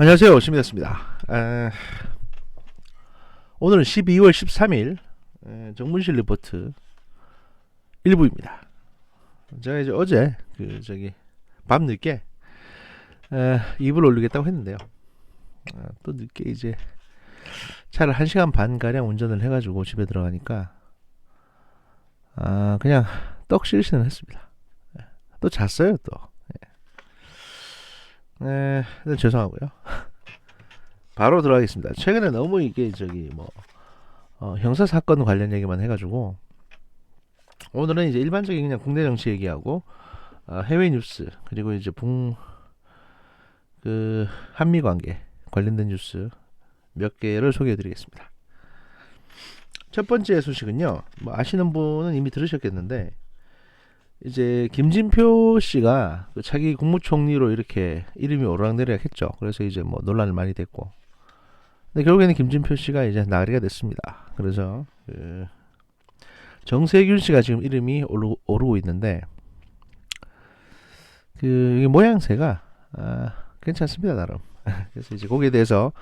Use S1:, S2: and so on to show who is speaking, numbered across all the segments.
S1: 안녕하세요, 심이었습니다. 오늘은 12월 13일 정문실 리포트 1부입니다. 제가 이제 어제 밤늦게 2부를 올리겠다고 했는데요. 또 늦게 이제 차를 1시간 반 가량 운전을 해가지고 집에 들어가니까 그냥 떡 실신을 했습니다. 또 잤어요 또. 일단 죄송하고요. 바로 들어가겠습니다. 최근에 너무 이게 형사 사건 관련 얘기만 해가지고 오늘은 이제 일반적인 그냥 국내 정치 얘기하고 해외 뉴스 그리고 이제 한미 관계 관련된 뉴스 몇 개를 소개해드리겠습니다. 첫 번째 소식은요. 뭐 아시는 분은 이미 들으셨겠는데 이제 김진표 씨가 차기 국무총리로 이렇게 이름이 오르락내리락 했죠. 그래서 이제 뭐 논란을 많이 됐고, 근데 결국에는 김진표 씨가 이제 나가리가 됐습니다. 그래서 정세균 씨가 지금 이름이 오르고 있는데 이게 모양새가 괜찮습니다 나름. 그래서 이제 거기에 대해서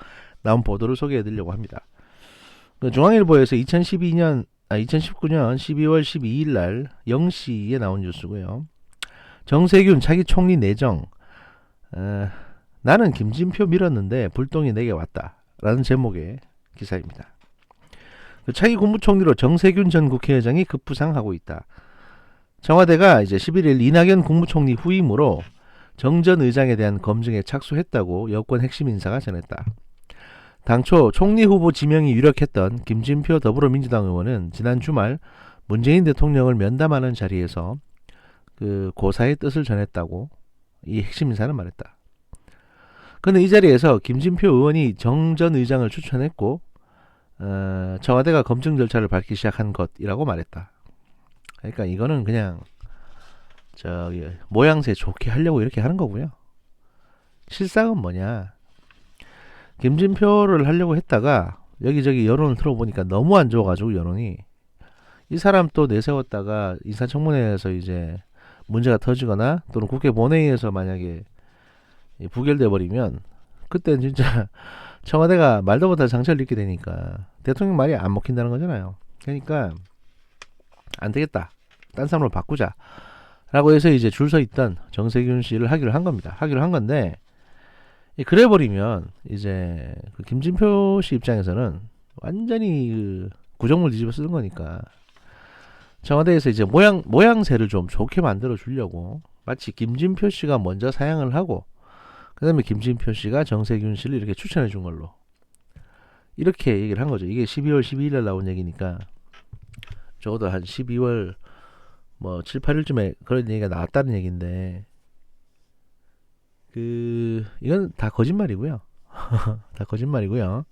S1: 나온 보도를 소개해드리려고 합니다. 중앙일보에서 2019년 12월 12일 날 0시에 나온 뉴스고요. 정세균 차기 총리 내정. 나는 김진표 밀었는데 불똥이 내게 왔다. 라는 제목의 기사입니다. 차기 국무총리로 정세균 전 국회의장이 급부상하고 있다. 청와대가 이제 11일 이낙연 국무총리 후임으로 정 전 의장에 대한 검증에 착수했다고 여권 핵심 인사가 전했다. 당초 총리 후보 지명이 유력했던 김진표 더불어민주당 의원은 지난 주말 문재인 대통령을 면담하는 자리에서 고사의 뜻을 전했다고 이 핵심 인사는 말했다. 그는 이 자리에서 김진표 의원이 정 전 의장을 추천했고 청와대가 검증 절차를 밟기 시작한 것이라고 말했다. 그러니까 이거는 그냥 모양새 좋게 하려고 이렇게 하는 거고요. 실상은 뭐냐? 김진표를 하려고 했다가 여기저기 여론을 들어보니까 너무 안 좋아가지고 여론이 이 사람 또 내세웠다가 인사청문회에서 이제 문제가 터지거나 또는 국회 본회의에서 만약에 부결돼 버리면 그때는 진짜 청와대가 말도 못할 상처를 입게 되니까 대통령 말이 안 먹힌다는 거잖아요. 그러니까 안 되겠다, 딴 사람으로 바꾸자 라고 해서 이제 줄 서 있던 정세균 씨를 하기로 한 겁니다. 하기로 한 건데 그래 버리면 이제 김진표 씨 입장에서는 완전히 구정물 뒤집어 쓰는 거니까 청와대에서 이제 모양새를 좀 좋게 만들어 주려고 마치 김진표 씨가 먼저 사양을 하고 그 다음에 김진표 씨가 정세균 씨를 이렇게 추천해 준 걸로 이렇게 얘기를 한 거죠. 이게 12월 12일에 나온 얘기니까 적어도 한 12월 7, 8일쯤에 그런 얘기가 나왔다는 얘기인데 이건 다 거짓말이고요. 다 거짓말이고요.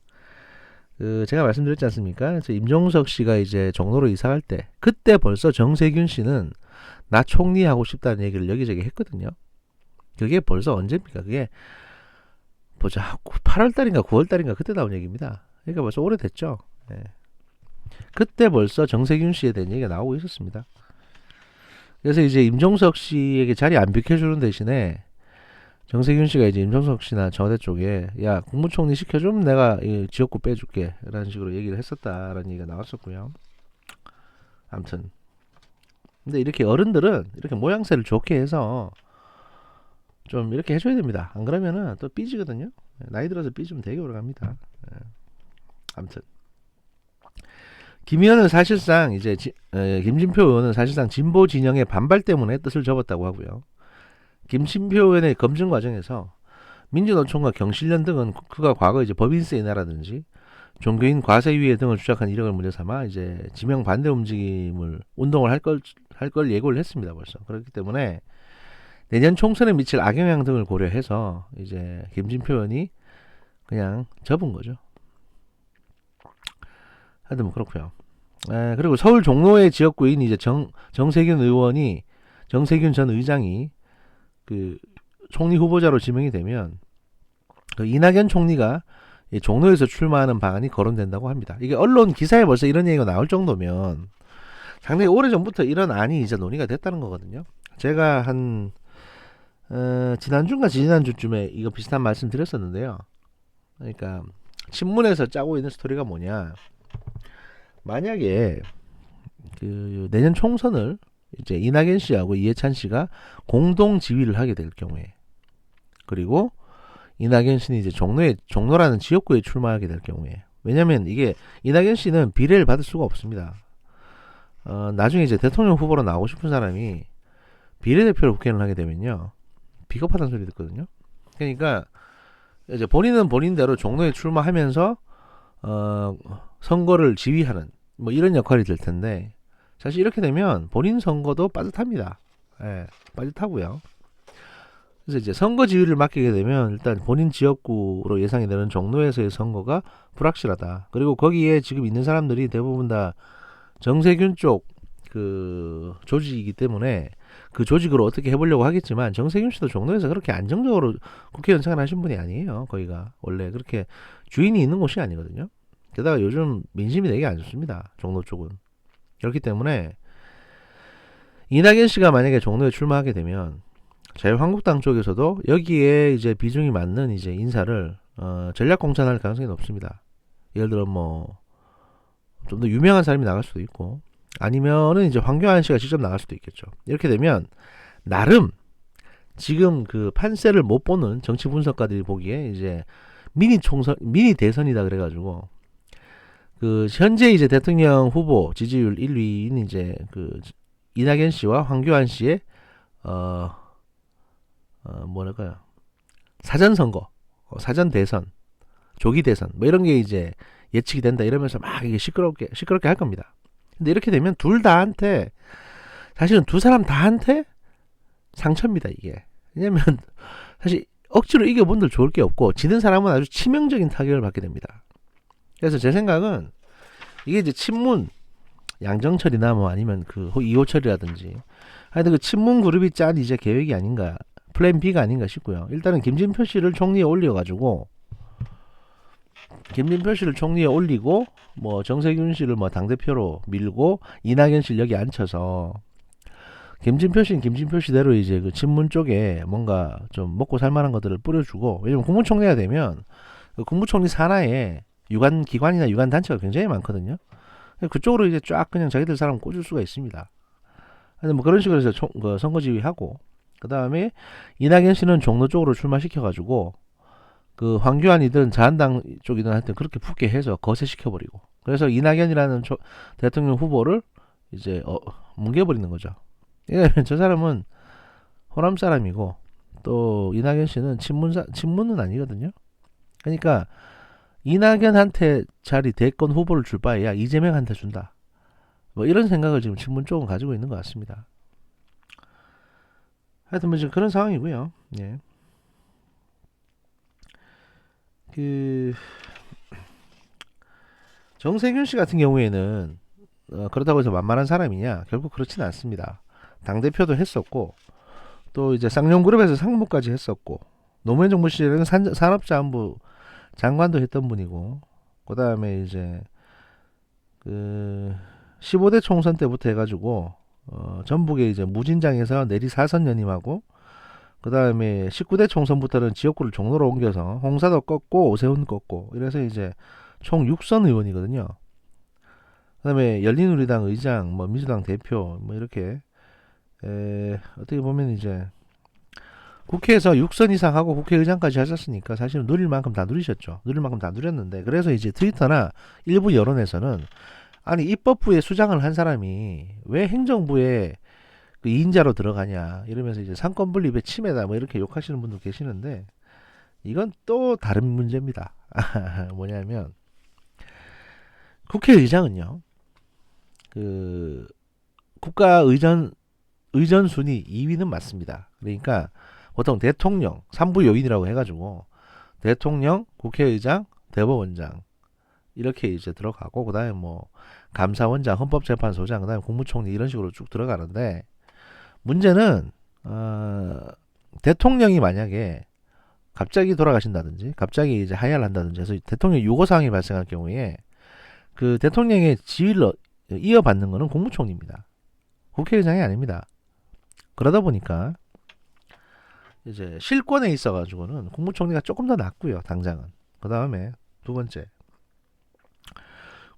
S1: 제가 말씀드렸지 않습니까? 임종석 씨가 이제 종로로 이사갈 때 그때 벌써 정세균 씨는 나 총리하고 싶다는 얘기를 여기저기 했거든요. 그게 벌써 언제입니까? 그게 보자 8월달인가 9월달인가 그때 나온 얘기입니다. 그러니까 벌써 오래됐죠. 네. 그때 벌써 정세균 씨에 대한 얘기가 나오고 있었습니다. 그래서 이제 임종석 씨에게 자리 안 비켜주는 대신에 정세균 씨가 이제 임종석 씨나 청와대 쪽에 야 국무총리 시켜주면 내가 이 지역구 빼줄게 라는 식으로 얘기를 했었다라는 얘기가 나왔었고요. 아무튼 근데 이렇게 어른들은 이렇게 모양새를 좋게 해서 좀 이렇게 해줘야 됩니다. 안 그러면은 또 삐지거든요. 나이 들어서 삐지면 되게 오래갑니다. 아무튼 김 의원은 사실상 이제 김진표 의원은 사실상 진보 진영의 반발 때문에 뜻을 접었다고 하고요. 김진표 의원의 검증 과정에서 민주노총과 경실련 등은 그가 과거 이제 법인세 인하라든지 종교인 과세위해 등을 주장한 이력을 문제 삼아 이제 지명 반대 운동을 할 걸 예고를 했습니다. 벌써. 그렇기 때문에 내년 총선에 미칠 악영향 등을 고려해서 이제 김진표 의원이 그냥 접은 거죠. 하여튼 뭐 그렇고요. 그리고 서울 종로의 지역구인 이제 정세균 전 의장이 총리 후보자로 지명이 되면 이낙연 총리가 종로에서 출마하는 방안이 거론된다고 합니다. 이게 언론 기사에 벌써 이런 얘기가 나올 정도면 상당히 오래전부터 이런 안이 이제 논의가 됐다는 거거든요. 제가 지난주인가 지난주쯤에 이거 비슷한 말씀 드렸었는데요. 그러니까 친문에서 짜고 있는 스토리가 뭐냐? 만약에 그 내년 총선을 이제 이낙연 씨하고 이해찬 씨가 공동 지휘를 하게 될 경우에, 그리고 이낙연 씨는 이제 종로라는 지역구에 출마하게 될 경우에, 왜냐면 이게 이낙연 씨는 비례를 받을 수가 없습니다. 나중에 이제 대통령 후보로 나오고 싶은 사람이 비례대표로 국회의원을 하게 되면요, 비겁하다는 소리 듣거든요. 그러니까 이제 본인은 본인대로 종로에 출마하면서 선거를 지휘하는 뭐 이런 역할이 될 텐데, 사실 이렇게 되면 본인 선거도 빠듯합니다. 예, 빠듯하고요. 그래서 이제 선거 지휘를 맡기게 되면 일단 본인 지역구로 예상이 되는 종로에서의 선거가 불확실하다. 그리고 거기에 지금 있는 사람들이 대부분 다 정세균 쪽 그 조직이기 때문에 그 조직으로 어떻게 해보려고 하겠지만, 정세균 씨도 종로에서 그렇게 안정적으로 국회의원 생활하신 분이 아니에요. 거기가 원래 그렇게 주인이 있는 곳이 아니거든요. 게다가 요즘 민심이 되게 안 좋습니다. 종로 쪽은. 그렇기 때문에 이낙연 씨가 만약에 종로에 출마하게 되면 자유한국당 쪽에서도 여기에 이제 비중이 맞는 이제 인사를 전략 공천할 가능성이 높습니다. 예를 들어 뭐 좀 더 유명한 사람이 나갈 수도 있고, 아니면은 이제 황교안 씨가 직접 나갈 수도 있겠죠. 이렇게 되면 나름 지금 그 판세를 못 보는 정치 분석가들이 보기에 이제 미니 대선이다 그래가지고, 그 현재 이제 대통령 후보 지지율 1위인 이제 그 이낙연 씨와 황교안 씨의 뭐랄까요, 사전 선거, 사전 대선, 조기 대선 뭐 이런 게 이제 예측이 된다 이러면서 막 이게 시끄럽게 할 겁니다. 근데 이렇게 되면 둘 다한테, 사실은 두 사람 다한테 상처입니다 이게. 왜냐면 사실 억지로 이겨본들 좋을 게 없고, 지는 사람은 아주 치명적인 타격을 받게 됩니다. 그래서 제 생각은 이게 이제 친문 양정철이나 뭐 아니면 그 이호철이라든지 하여튼 그 친문 그룹이 짠 이제 계획이 아닌가, 플랜 B가 아닌가 싶고요. 일단은 김진표 씨를 총리에 올리고 뭐 정세균 씨를 뭐 당대표로 밀고 이낙연 씨를 여기 앉혀서 김진표 씨는 김진표 씨대로 이제 그 친문 쪽에 뭔가 좀 먹고 살만한 것들을 뿌려주고, 왜냐면 국무총리가 되면 그 국무총리 산하에 유관 기관이나 유관 단체가 굉장히 많거든요. 그쪽으로 이제 쫙 그냥 자기들 사람 꽂을 수가 있습니다. 뭐 그런 식으로 해서 그 선거 지휘하고, 그 다음에 이낙연 씨는 종로 쪽으로 출마시켜가지고 그 황교안이든 자한당 쪽이든 하여튼 그렇게 붙게 해서 거세시켜버리고, 그래서 이낙연이라는 대통령 후보를 이제 뭉개버리는 거죠. 왜냐면 저 사람은 호남 사람이고, 또 이낙연 씨는 친문은 아니거든요. 그러니까 이낙연한테 자리 대권 후보를 줄 바에야 이재명한테 준다, 뭐 이런 생각을 지금 친문 쪽은 가지고 있는 것 같습니다. 하여튼 뭐 지금 그런 상황이고요. 예. 그 정세균 씨 같은 경우에는 그렇다고 해서 만만한 사람이냐? 결국 그렇지는 않습니다. 당 대표도 했었고, 또 이제 쌍용그룹에서 상무까지 했었고, 노무현 정부 시절에는 산업자원부 장관도 했던 분이고, 그 다음에 이제 그 15대 총선 때부터 해가지고 전북의 이제 무진장에서 내리 사선 연임하고, 그 다음에 19대 총선부터는 지역구를 종로로 옮겨서 홍사도 꺾고 오세훈 꺾고, 이래서 이제 총 6선 의원이거든요. 그 다음에 열린우리당 의장, 뭐 민주당 대표, 뭐 이렇게 어떻게 보면 이제 국회에서 6선 이상 하고 국회의장까지 하셨으니까 사실은 누릴 만큼 다 누리셨죠. 누릴 만큼 다 누렸는데, 그래서 이제 트위터나 일부 여론에서는 아니 입법부에 수장을 한 사람이 왜 행정부에 그 2인자로 들어가냐 이러면서 이제 상권 분립의 침해다 뭐 이렇게 욕하시는 분도 계시는데, 이건 또 다른 문제입니다. 뭐냐면 국회의장은요, 그 국가 의전 순위 2위는 맞습니다. 그러니까 보통 대통령 3부 요인이라고 해가지고 대통령, 국회의장, 대법원장 이렇게 이제 들어가고, 그다음에 뭐 감사원장, 헌법재판소장, 그다음에 국무총리 이런 식으로 쭉 들어가는데, 문제는 대통령이 만약에 갑자기 돌아가신다든지 갑자기 이제 하야를 한다든지 해서 대통령 유고 사항이 발생할 경우에 그 대통령의 지위를 이어받는 것은 국무총리입니다. 국회의장이 아닙니다. 그러다 보니까 이제 실권에 있어가지고는 국무총리가 조금 더 낫고요, 당장은. 그 다음에 두 번째,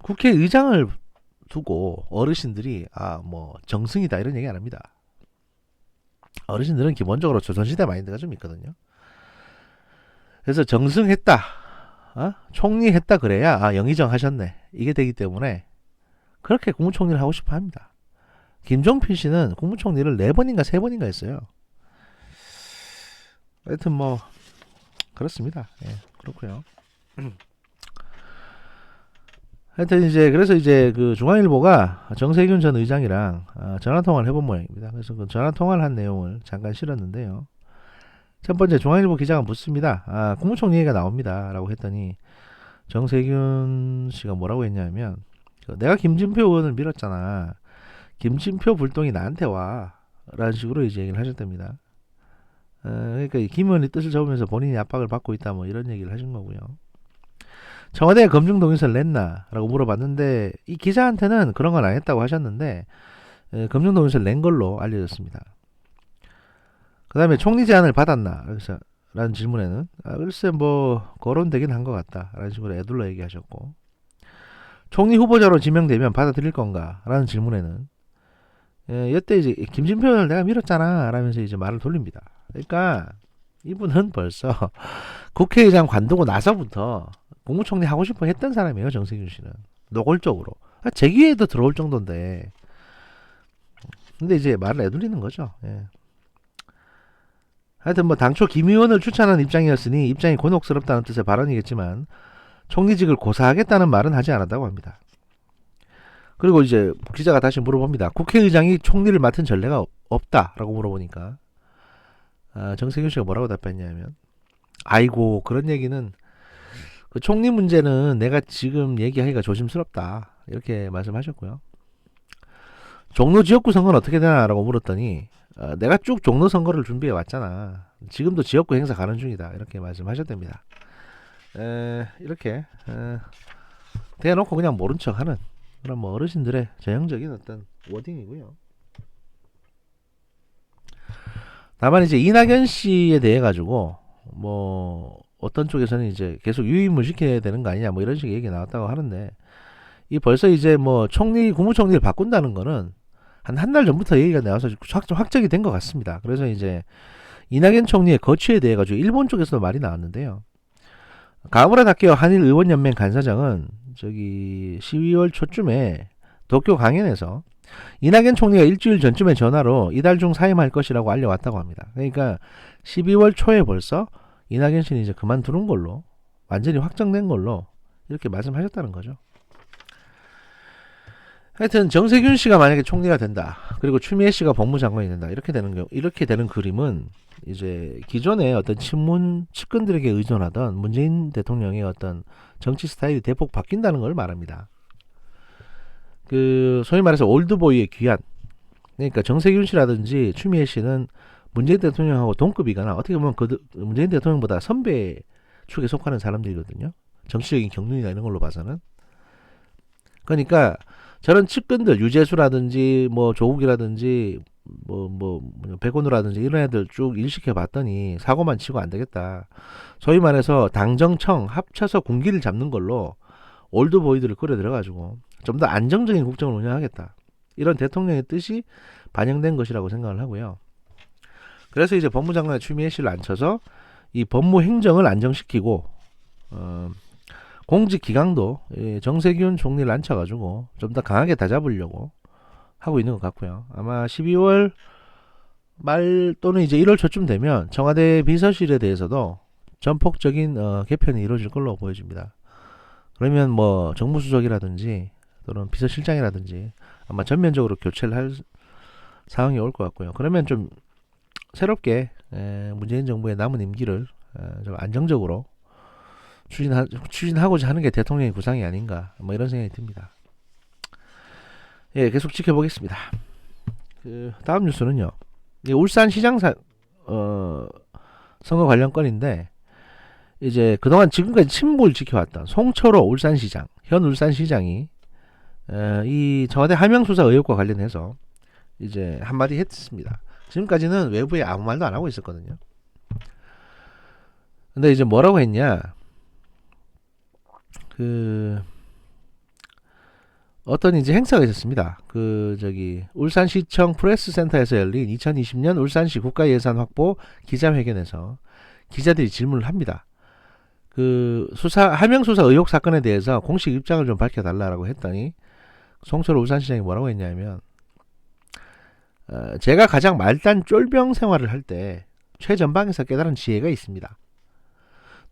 S1: 국회의장을 두고 어르신들이 뭐 정승이다 이런 얘기 안 합니다. 어르신들은 기본적으로 조선시대 마인드가 좀 있거든요. 그래서 정승했다, 총리했다 그래야 영의정 하셨네 이게 되기 때문에 그렇게 국무총리를 하고 싶어 합니다. 김종필 씨는 국무총리를 4번인가 3번인가 했어요. 하여튼 뭐 그렇습니다. 예, 그렇고요. 하여튼 이제 그래서 이제 그 중앙일보가 정세균 전 의장이랑 전화 통화를 해본 모양입니다. 그래서 그 전화 통화를 한 내용을 잠깐 실었는데요. 첫 번째, 중앙일보 기자가 묻습니다. 국무총리 얘기가 나옵니다라고 했더니 정세균 씨가 뭐라고 했냐면, 내가 김진표 의원을 밀었잖아. 김진표 불똥이 나한테 와. 라는 식으로 이제 얘기를 하셨답니다. 그러니까 김 의원이 뜻을 접으면서 본인이 압박을 받고 있다 뭐 이런 얘기를 하신 거고요. 청와대에 검증 동의서를 냈나? 라고 물어봤는데 이 기자한테는 그런 건 안 했다고 하셨는데 검증 동의서를 낸 걸로 알려졌습니다. 그 다음에 총리 제안을 받았나? 라는 질문에는 글쎄 뭐 거론되긴 한 것 같다 라는 식으로 애둘러 얘기하셨고, 총리 후보자로 지명되면 받아들일 건가? 라는 질문에는 이때 이제 김진표 의원을 내가 밀었잖아 라면서 이제 말을 돌립니다. 그러니까 이분은 벌써 국회의장 관두고 나서부터 국무총리 하고 싶어 했던 사람이에요. 정세균 씨는 노골적으로 제 귀에도 들어올 정도인데, 근데 이제 말을 애둘리는 거죠. 예. 하여튼 뭐 당초 김 의원을 추천한 입장이었으니 입장이 곤혹스럽다는 뜻의 발언이겠지만 총리직을 고사하겠다는 말은 하지 않았다고 합니다. 그리고 이제 기자가 다시 물어봅니다. 국회의장이 총리를 맡은 전례가 없다라고 물어보니까 정세균 씨가 뭐라고 답했냐면, 아이고 그런 얘기는 그 총리 문제는 내가 지금 얘기하기가 조심스럽다 이렇게 말씀하셨고요. 종로 지역구 선거는 어떻게 되나라고 물었더니 내가 쭉 종로 선거를 준비해 왔잖아. 지금도 지역구 행사 가는 중이다 이렇게 말씀하셨답니다. 이렇게 대놓고 그냥 모른 척하는 그런 뭐 어르신들의 전형적인 어떤 워딩이고요. 다만 이제 이낙연 씨에 대해 가지고 뭐 어떤 쪽에서는 이제 계속 유임을 시켜야 되는 거 아니냐 뭐 이런 식의 얘기 나왔다고 하는데, 이 벌써 이제 뭐 국무총리를 바꾼다는 거는 한 달 전부터 얘기가 나와서 확정이 된 것 같습니다. 그래서 이제 이낙연 총리의 거취에 대해 가지고 일본 쪽에서도 말이 나왔는데요. 가무라 다케오 한일 의원연맹 간사장은 저기 12월 초쯤에 도쿄 강연에서 이낙연 총리가 일주일 전쯤에 전화로 이달 중 사임할 것이라고 알려왔다고 합니다. 그러니까 12월 초에 벌써 이낙연 씨는 이제 그만두는 걸로, 완전히 확정된 걸로 이렇게 말씀하셨다는 거죠. 하여튼 정세균 씨가 만약에 총리가 된다, 그리고 추미애 씨가 법무장관이 된다, 이렇게 되는 그림은 이제 기존의 어떤 측근들에게 의존하던 문재인 대통령의 어떤 정치 스타일이 대폭 바뀐다는 걸 말합니다. 그 소위 말해서 올드보이의 귀환. 그러니까 정세균 씨라든지 추미애 씨는 문재인 대통령하고 동급이거나 어떻게 보면 문재인 대통령보다 선배 축에 속하는 사람들이거든요. 정치적인 경륜이나 이런 걸로 봐서는. 그러니까 저런 측근들, 유재수라든지 뭐 조국이라든지 뭐 백원우라든지 이런 애들 쭉 일시켜 봤더니 사고만 치고 안 되겠다. 소위 말해서 당정청 합쳐서 군기를 잡는 걸로 올드보이들을 끌어들여가지고 좀 더 안정적인 국정을 운영하겠다. 이런 대통령의 뜻이 반영된 것이라고 생각을 하고요. 그래서 이제 법무장관에 추미애 씨를 앉혀서 이 법무 행정을 안정시키고 공직 기강도 정세균 총리를 앉혀가지고 좀 더 강하게 다잡으려고 하고 있는 것 같고요. 아마 12월 말 또는 이제 1월 초쯤 되면 청와대 비서실에 대해서도 전폭적인 개편이 이루어질 걸로 보여집니다. 그러면 뭐 정무수석이라든지 또는 비서실장이라든지 아마 전면적으로 교체를 할 상황이 올 것 같고요. 그러면 좀 새롭게 문재인 정부의 남은 임기를 좀 안정적으로 추진하고자 하는 게 대통령의 구상이 아닌가 뭐 이런 생각이 듭니다. 예, 계속 지켜보겠습니다. 그 다음 뉴스는요. 울산시장 선거 관련 건인데, 이제 그동안 지금까지 침묵을 지켜왔던 송철호 울산시장, 현 울산시장이 이 청와대 하명수사 의혹과 관련해서 이제 한마디 했습니다. 지금까지는 외부에 아무 말도 안 하고 있었거든요. 근데 이제 뭐라고 했냐? 그 어떤 이제 행사가 있었습니다. 울산시청 프레스센터에서 열린 2020년 울산시 국가예산 확보 기자회견에서 기자들이 질문을 합니다. 하명 수사 의혹 사건에 대해서 공식 입장을 좀 밝혀달라고 했더니 송철 울산시장이 뭐라고 했냐면, 제가 가장 말단 쫄병 생활을 할 때 최전방에서 깨달은 지혜가 있습니다.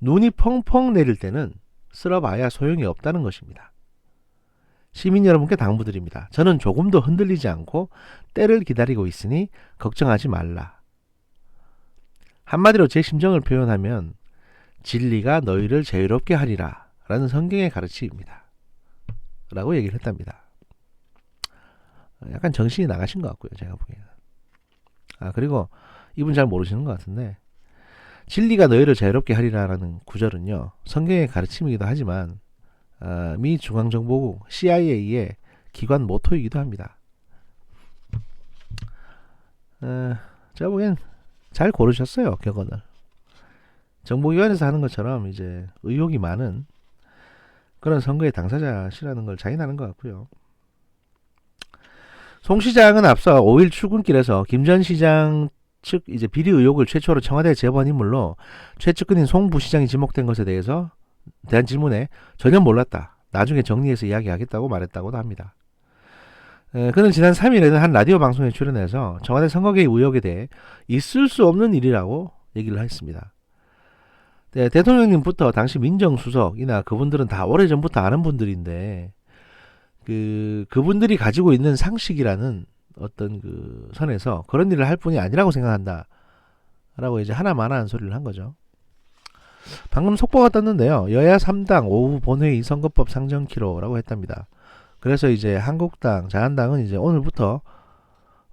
S1: 눈이 펑펑 내릴 때는 쓸어봐야 소용이 없다는 것입니다. 시민 여러분께 당부드립니다. 저는 조금도 흔들리지 않고 때를 기다리고 있으니 걱정하지 말라. 한마디로 제 심정을 표현하면 진리가 너희를 자유롭게 하리라 라는 성경의 가르침입니다. 라고 얘기를 했답니다. 약간 정신이 나가신 것 같고요, 제가 보기에는. 그리고 이분 잘 모르시는 것 같은데, 진리가 너희를 자유롭게 하리라라는 구절은요, 성경의 가르침이기도 하지만 미 중앙정보국 CIA의 기관 모토이기도 합니다. 제가 보기엔 잘 고르셨어요, 격언을. 정보기관에서 하는 것처럼 이제 의혹이 많은 그런 선거의 당사자시라는 걸 자인하는 것 같고요. 송 시장은 앞서 5일 출근길에서 김 전 시장 측 이제 비리 의혹을 최초로 청와대에 제보한 인물로 최측근인 송 부시장이 지목된 것에 대한 질문에 전혀 몰랐다, 나중에 정리해서 이야기하겠다고 말했다고도 합니다. 그는 지난 3일에는 한 라디오 방송에 출연해서 청와대 선거개입 의혹에 대해 있을 수 없는 일이라고 얘기를 했습니다. 네, 대통령님부터 당시 민정수석이나 그분들은 다 오래전부터 아는 분들인데, 그분들이 가지고 있는 상식이라는 어떤 선에서 그런 일을 할 뿐이 아니라고 생각한다 라고 이제 하나만한 소리를 한 거죠. 방금 속보가 떴는데요, 여야 3당 오후 본회의 선거법 상정키로라고 했답니다. 그래서 이제 한국당, 자한당은 이제 오늘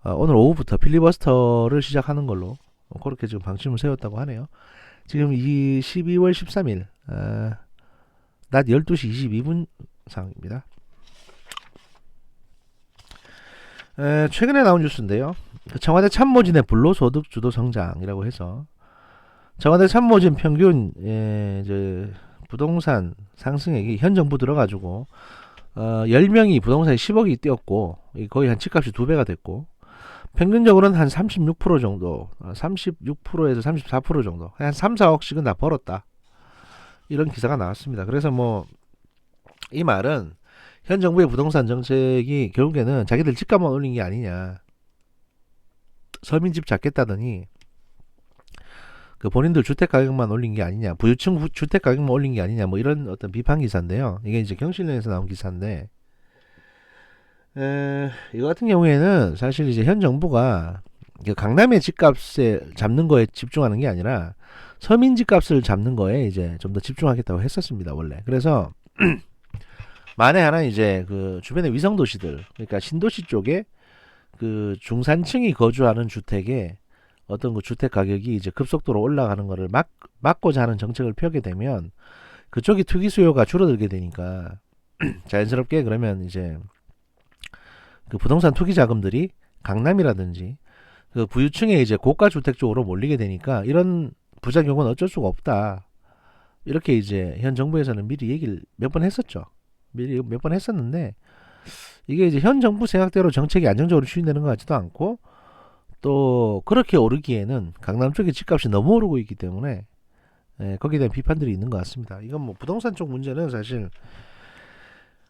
S1: 오후부터 필리버스터를 시작하는 걸로 그렇게 지금 방침을 세웠다고 하네요. 지금 12월 13일 낮 12시 22분 상황입니다. 최근에 나온 뉴스인데요, 청와대 참모진의 불로소득 주도 성장이라고 해서 청와대 참모진 평균 이제 부동산 상승액이 현 정부 들어가지고 10명이 부동산에 10억이 뛰었고, 거의 한 집값이 2배가 됐고, 평균적으로는 한 36% 정도, 36%에서 34% 정도, 한 3, 4억씩은 다 벌었다, 이런 기사가 나왔습니다. 그래서 이 말은 현 정부의 부동산 정책이 결국에는 자기들 집값만 올린 게 아니냐, 서민집 잡겠다더니 본인들 주택가격만 올린 게 아니냐, 부유층 주택가격만 올린 게 아니냐, 이런 어떤 비판 기사인데요. 이게 이제 경실련에서 나온 기사인데, 이거 같은 경우에는 사실 이제 현 정부가 강남의 집값에 잡는 거에 집중하는 게 아니라 서민 집값을 잡는 거에 이제 좀 더 집중하겠다고 했었습니다, 원래. 그래서 만에 하나 이제 주변의 위성도시들, 그러니까 신도시 쪽에 중산층이 거주하는 주택에 어떤 주택 가격이 이제 급속도로 올라가는 거를 막고자 하는 정책을 펴게 되면 그쪽이 투기 수요가 줄어들게 되니까 자연스럽게 그러면 이제 부동산 투기 자금들이 강남이라든지 부유층의 이제 고가 주택 쪽으로 몰리게 되니까 이런 부작용은 어쩔 수가 없다, 이렇게 이제 현 정부에서는 미리 얘기를 몇 번 했었죠. 미리 몇 번 했었는데, 이게 이제 현 정부 생각대로 정책이 안정적으로 추진되는 것 같지도 않고, 또 그렇게 오르기에는 강남 쪽의 집값이 너무 오르고 있기 때문에 거기에 대한 비판들이 있는 것 같습니다. 이건 부동산 쪽 문제는 사실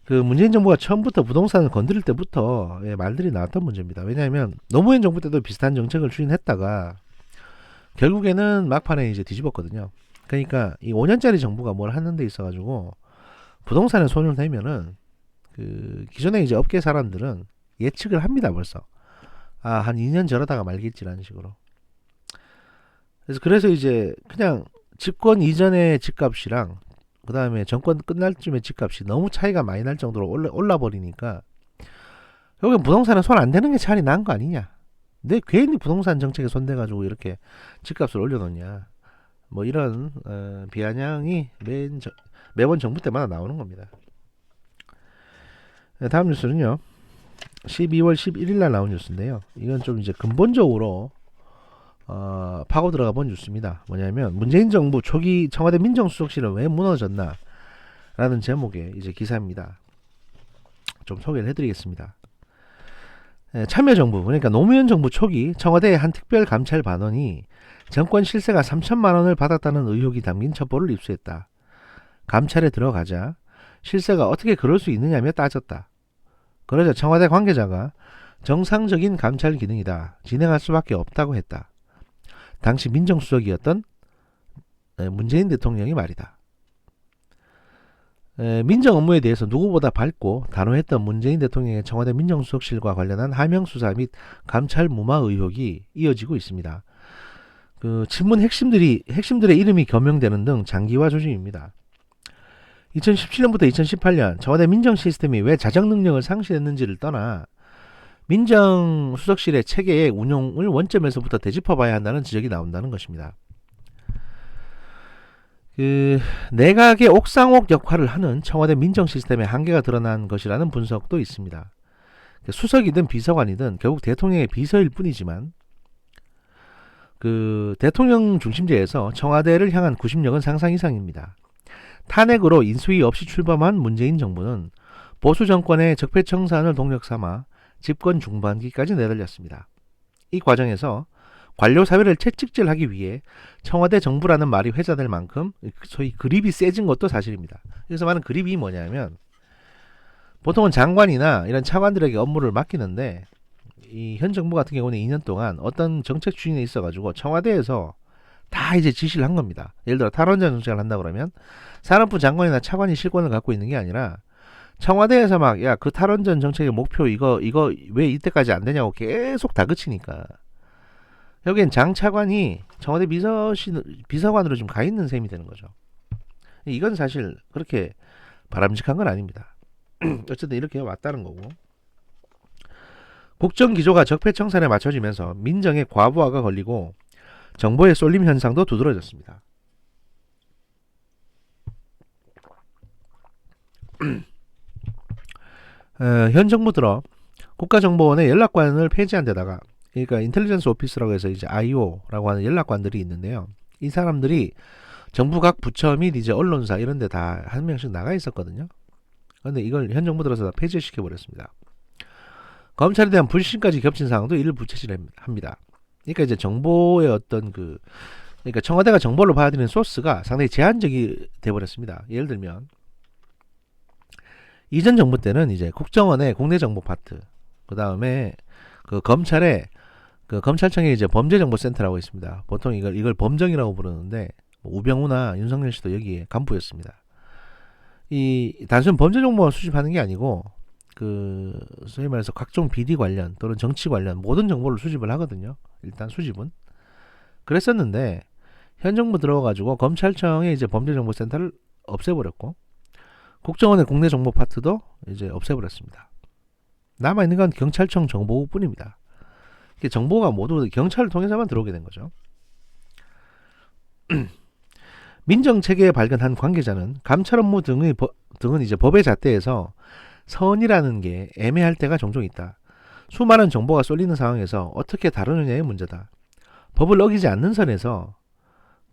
S1: 문재인 정부가 처음부터 부동산을 건드릴 때부터 말들이 나왔던 문제입니다. 왜냐하면 노무현 정부 때도 비슷한 정책을 추진했다가 결국에는 막판에 이제 뒤집었거든요. 그러니까 이 5년짜리 정부가 뭘 하는 데 있어가지고 부동산에 손을 대면은 기존의 이제 업계 사람들은 예측을 합니다, 벌써. 한 2년 저러다가 말겠지라는 식으로. 그래서 이제 그냥 집권 이전의 집값이랑 그 다음에 정권 끝날 쯤의 집값이 너무 차이가 많이 날 정도로 올라 버리니까 결국엔 부동산은 손 안 대는 게 차라리 나은 거 아니냐. 내 괜히 부동산 정책에 손대가지고 이렇게 집값을 올려놓냐. 이런 비아냥이 매번 정부 때마다 나오는 겁니다. 다음 뉴스는요, 12월 11일 날 나온 뉴스인데요, 이건 좀 이제 근본적으로 파고 들어가 본 뉴스입니다. 뭐냐면 문재인 정부 초기 청와대 민정수석실은 왜 무너졌나 라는 제목의 이제 기사입니다. 좀 소개를 해드리겠습니다. 참여정부, 그러니까 노무현 정부 초기 청와대의 한 특별감찰반원이 정권 실세가 3천만 원을 받았다는 의혹이 담긴 첩보를 입수했다. 감찰에 들어가자 실세가 어떻게 그럴 수 있느냐며 따졌다. 그러자 청와대 관계자가 정상적인 감찰 기능이다. 진행할 수밖에 없다고 했다. 당시 민정수석이었던 문재인 대통령이 말이다. 민정 업무에 대해서 누구보다 밝고 단호했던 문재인 대통령의 청와대 민정수석실과 관련한 하명수사 및 감찰 무마 의혹이 이어지고 있습니다. 친문 핵심들의 이름이 겸용되는 등 장기화 조짐입니다. 2017년부터 2018년 청와대 민정 시스템이 왜 자정 능력을 상실했는지를 떠나 민정수석실의 체계의 운용을 원점에서부터 되짚어봐야 한다는 지적이 나온다는 것입니다. 내각의 옥상옥 역할을 하는 청와대 민정 시스템의 한계가 드러난 것이라는 분석도 있습니다. 수석이든 비서관이든 결국 대통령의 비서일 뿐이지만 대통령 중심제에서 청와대를 향한 구심력은 상상 이상입니다. 탄핵으로 인수위 없이 출범한 문재인 정부는 보수 정권의 적폐청산을 동력 삼아 집권 중반기까지 내달렸습니다. 이 과정에서 관료 사회를 채찍질하기 위해 청와대 정부라는 말이 회자될 만큼 소위 그립이 세진 것도 사실입니다. 여기서 말하는 그립이 뭐냐면 보통은 장관이나 이런 차관들에게 업무를 맡기는데 이 현 정부 같은 경우는 2년 동안 어떤 정책 추진에 있어가지고 청와대에서 다 이제 지시를 한 겁니다. 예를 들어 탈원전 정책을 한다 그러면 산업부 장관이나 차관이 실권을 갖고 있는 게 아니라 청와대에서 막 야 그 탈원전 정책의 목표 이거 왜 이때까지 안 되냐고 계속 다그치니까 여기엔 장 차관이 청와대 비서관으로 좀 가 있는 셈이 되는 거죠. 이건 사실 그렇게 바람직한 건 아닙니다. 어쨌든 이렇게 왔다는 거고. 국정기조가 적폐청산에 맞춰지면서 민정의 과부하가 걸리고 정보의 쏠림 현상도 두드러졌습니다. 현 정부 들어 국가정보원의 연락관을 폐지한 데다가 그러니까 인텔리전스 오피스라고 해서 이제 IO라고 하는 연락관들이 있는데요. 이 사람들이 정부 각 부처 및 이제 언론사 이런 데 다 한 명씩 나가 있었거든요. 그런데 이걸 현 정부 들어서 다 폐지시켜 버렸습니다. 검찰에 대한 불신까지 겹친 상황도 이를 부채질합니다. 그러니까 이제 정보의 어떤 그러니까 청와대가 정보를 받아들이는 소스가 상당히 제한적이 돼 버렸습니다. 예를 들면 이전 정부 때는 이제 국정원의 국내 정보 파트, 그 다음에 검찰청에 이제 범죄정보센터라고 있습니다. 보통 이걸 범정이라고 부르는데 우병우나 윤석열 씨도 여기에 간부였습니다. 이 단순 범죄정보만 수집하는 게 아니고 소위 말해서 각종 비리 관련 또는 정치 관련 모든 정보를 수집을 하거든요. 일단 수집은 그랬었는데 현 정부 들어가지고 검찰청의 이제 범죄정보센터를 없애버렸고 국정원의 국내 정보 파트도 이제 없애버렸습니다. 남아있는 건 경찰청 정보뿐입니다. 정보가 모두 경찰을 통해서만 들어오게 된 거죠. 민정체계에 발견한 관계자는 감찰 업무 등은 이제 법의 잣대에서 선이라는 게 애매할 때가 종종 있다. 수많은 정보가 쏠리는 상황에서 어떻게 다루느냐의 문제다. 법을 어기지 않는 선에서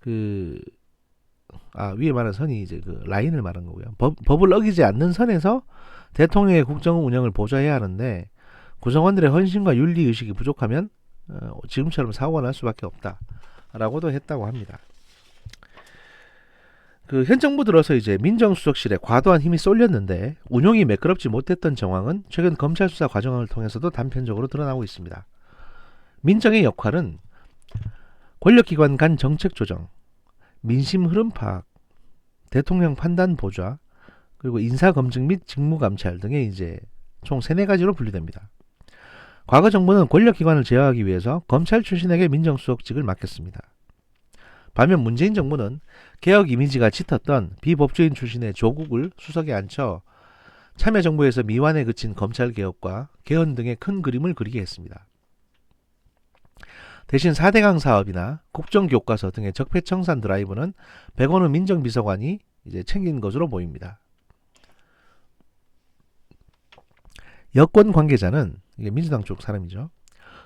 S1: 위에 말한 선이 이제 라인을 말한 거고요. 법을 어기지 않는 선에서 대통령의 국정 운영을 보좌해야 하는데 구성원들의 헌신과 윤리 의식이 부족하면 지금처럼 사고가 날 수밖에 없다라고도 했다고 합니다. 현 정부 들어서 이제 민정수석실에 과도한 힘이 쏠렸는데 운용이 매끄럽지 못했던 정황은 최근 검찰 수사 과정을 통해서도 단편적으로 드러나고 있습니다. 민정의 역할은 권력기관 간 정책 조정, 민심 흐름 파악, 대통령 판단 보좌, 그리고 인사 검증 및 직무 감찰 등의 이제 총 3-4가지로 분류됩니다. 과거 정부는 권력기관을 제어하기 위해서 검찰 출신에게 민정수석직을 맡겼습니다. 반면 문재인 정부는 개혁 이미지가 짙었던 비법조인 출신의 조국을 수석에 앉혀 참여정부에서 미완에 그친 검찰개혁과 개헌 등의 큰 그림을 그리게 했습니다. 대신 4대강 사업이나 국정교과서 등의 적폐청산 드라이브는 백원우 민정비서관이 이제 챙긴 것으로 보입니다. 여권 관계자는 이게 민주당 쪽 사람이죠.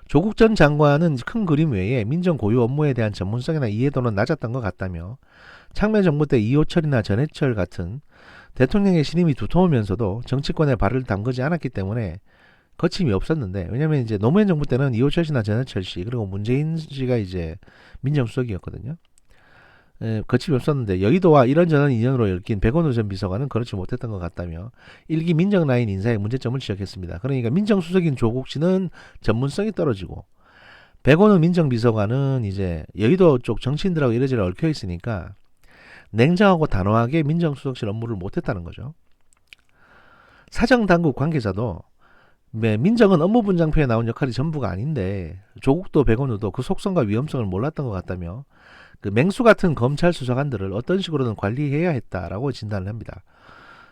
S1: 조국 전 장관은 큰 그림 외에 민정 고유 업무에 대한 전문성이나 이해도는 낮았던 것 같다며 참여정부 때 이호철이나 전해철 같은 대통령의 신임이 두터우면서도 정치권에 발을 담그지 않았기 때문에 거침이 없었는데, 왜냐면 이제 노무현 정부 때는 이호철 씨나 전해철 씨 그리고 문재인 씨가 이제 민정수석이었거든요. 거침이 없었는데 여의도와 이런저런 인연으로 엮인 백원우 전 비서관은 그렇지 못했던 것 같다며 일기 민정 라인 인사의 문제점을 지적했습니다. 그러니까 민정수석인 조국 씨는 전문성이 떨어지고 백원우 민정비서관은 이제 여의도 쪽 정치인들하고 이래저래 얽혀 있으니까 냉정하고 단호하게 민정수석실 업무를 못했다는 거죠. 사정당국 관계자도 민정은 업무 분장표에 나온 역할이 전부가 아닌데 조국도 백원우도 그 속성과 위험성을 몰랐던 것 같다며 그 맹수 같은 검찰 수사관들을 어떤 식으로든 관리해야 했다라고 진단을 합니다.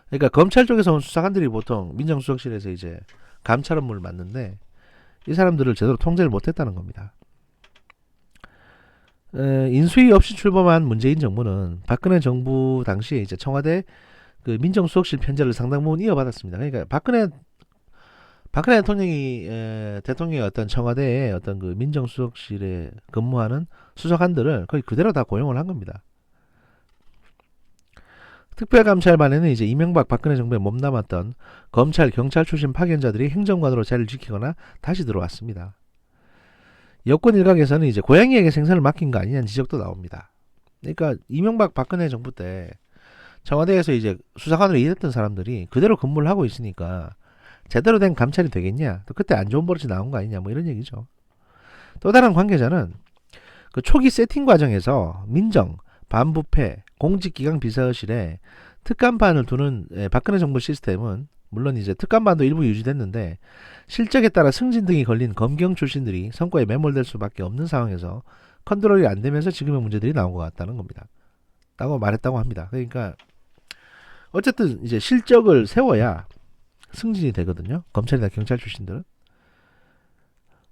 S1: 그러니까 검찰 쪽에서 온 수사관들이 보통 민정수석실에서 이제 감찰 업무를 맡는데 이 사람들을 제대로 통제를 못했다는 겁니다. 인수위 없이 출범한 문재인 정부는 박근혜 정부 당시에 이제 청와대 그 민정수석실 편제를 상당 부분 이어받았습니다. 그러니까 박근혜 대통령의 어떤 청와대의 어떤 그 민정수석실에 근무하는 수사관들을 거의 그대로 다 고용을 한 겁니다. 특별감찰반에는 이제 이명박 박근혜 정부에 몸담았던 검찰, 경찰 출신 파견자들이 행정관으로 자리를 지키거나 다시 들어왔습니다. 여권 일각에서는 이제 고양이에게 생선을 맡긴 거 아니냐는 지적도 나옵니다. 그러니까 이명박 박근혜 정부 때 청와대에서 이제 수사관으로 일했던 사람들이 그대로 근무를 하고 있으니까 제대로 된 감찰이 되겠냐? 또 그때 안 좋은 버릇이 나온 거 아니냐? 뭐 이런 얘기죠. 또 다른 관계자는 그 초기 세팅 과정에서 민정, 반부패, 공직기강 비서실에 특감반을 두는 박근혜 정부 시스템은 물론 이제 특감반도 일부 유지됐는데 실적에 따라 승진 등이 걸린 검경 출신들이 성과에 매몰될 수밖에 없는 상황에서 컨트롤이 안 되면서 지금의 문제들이 나온 것 같다는 겁니다. 라고 말했다고 합니다. 그러니까 어쨌든 이제 실적을 세워야 승진이 되거든요. 검찰이나 경찰 출신들은.